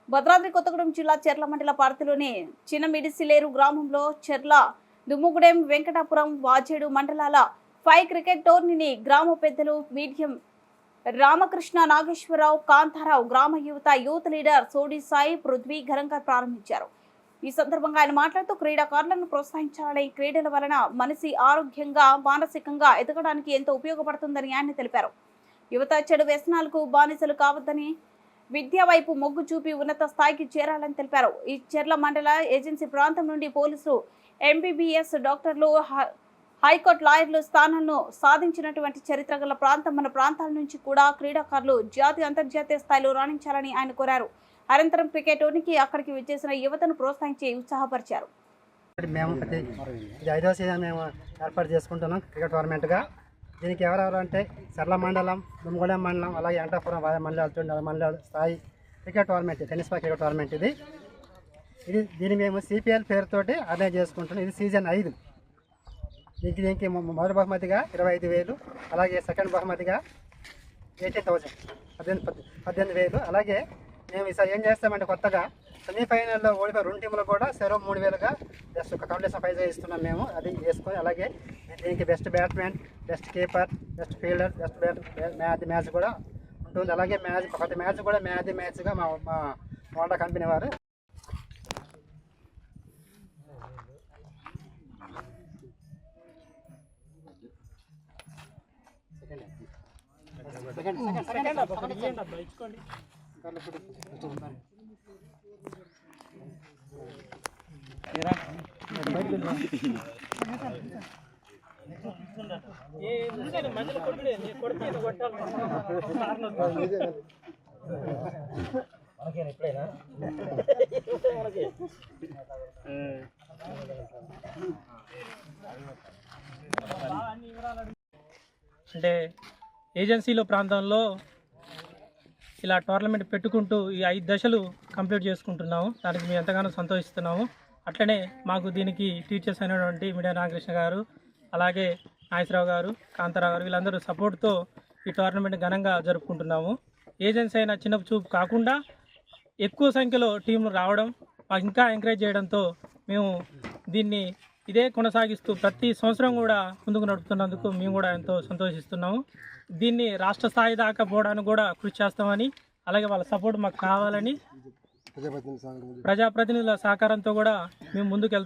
భద్రాద్రి కొత్తగూడెం జిల్లా చెర్ల మండల పరిధిలోని చిన్నమిడిసిలేరు గ్రామంలో చెర్ల దుమ్ముగూడెం వెంకటాపురం వాజేడు మండలాల 5 క్రికెట్ టోర్నీని గ్రామ పెద్దలు మీడియం రామకృష్ణ నాగేశ్వరరావు కాంతారావు గ్రామ యూత్ లీడర్ సోడి సాయి పృథ్వీ ఘనంగా ప్రారంభించారు। ఈ సందర్భంగా ఆయన మాట్లాడుతూ క్రీడాకారులను ప్రోత్సహించాలని క్రీడల వలన మనిషి ఆరోగ్యంగా మానసికంగా ఎదగడానికి ఎంతో ఉపయోగపడుతుందని ఆయన తెలిపారు। యువత చెడు వ్యసనాలకు బానిసలు కావద్దని విద్య వైపు మొగ్గు చూపి ఉన్నత స్థాయికి చేరాలని తెలిపారు। ఈ చెర్ల మండల ఏజెన్సీ ప్రాంతం నుండి పోలీసులు ఎంబీబీఎస్ డాక్టర్లు హైకోర్టు లాయర్లు స్థానాలను సాధించినటువంటి చరిత్ర గల ప్రాంతం మన ప్రాంతాల నుంచి కూడా క్రీడాకారులు జాతీయ అంతర్జాతీయ స్థాయిలో రాణించాలని ఆయన కోరారు। అనంతరం క్రికెట్ టోర్నీకి అక్కడికి వచ్చేసిన యువతను ప్రోత్సహించి ఉత్సాహపరిచారు। మేము ఇది 5వ సీజన్ మేము ఏర్పాటు చేసుకుంటున్నాం క్రికెట్ టోర్నమెంట్గా। దీనికి ఎవరెవరు అంటే చెర్ల మండలం, దుమ్ముగూడెం మండలం, అలాగే వెంకటాపురం మండలాల స్థాయి cricket tournament, tennis ball cricket tournament దీన్ని మేము సిపిఎల్ పేరుతోటి ఆర్గనైజ్ చేసుకుంటున్నాం। ఇది సీజన్ 5। దీనికి మొదటి బహుమతిగా 25,000, అలాగే సెకండ్ బహుమతిగా 18,000 18,000। అలాగే మేము ఈసారి ఏం చేస్తామంటే కొత్తగా సెమీఫైనల్లో ఓడిపోయి 2 టీంలు కూడా 3,000గా జస్ట్ ఒక కాంపిటీషన్ ప్రైజ్ ఇస్తున్నాం మేము, అది వేసుకొని। అలాగే దీనికి best batsmen, best keeper, best fielder, best match కూడా ఉంటుంది। అలాగే ప్రతి మ్యాచ్ కూడా మ్యాచ్గా మా హోండా కంపెనీ వారు అంటే ఏజెన్సీలో ప్రాంతంలో ఇలా టోర్నమెంట్ పెట్టుకుంటూ ఈ 5 దశలు కంప్లీట్ చేసుకుంటున్నాము। దానికి మేము ఎంతగానో సంతోషిస్తున్నాము। అట్లనే మాకు దీనికి టీచర్స్ అయినటువంటి మీడియా రామకృష్ణ గారు, అలాగే నాగేశ్వరరావు గారు, కాంతారావు గారు, వీళ్ళందరూ సపోర్ట్తో ఈ టోర్నమెంట్ ఘనంగా జరుపుకుంటున్నాము। ఏజెన్సీ అయినా చిన్న చూపు కాకుండా ఎక్కువ సంఖ్యలో టీంలు రావడం, మాకు ఇంకా ఎంకరేజ్ చేయడంతో మేము దీన్ని ఇదే కొనసాగిస్తూ ప్రతి సంవత్సరం కూడా ముందుకు నడుపుతున్నందుకు మేము కూడా ఎంతో సంతోషిస్తున్నాము। దీన్ని రాష్ట్ర స్థాయి దాకా పోవడానికి కూడా కృషి చేస్తామని, అలాగే వాళ్ళ సపోర్ట్ మాకు కావాలని, ప్రజాప్రతినిధుల సహకారంతో కూడా మేము ముందుకు వెళ్తున్నాం।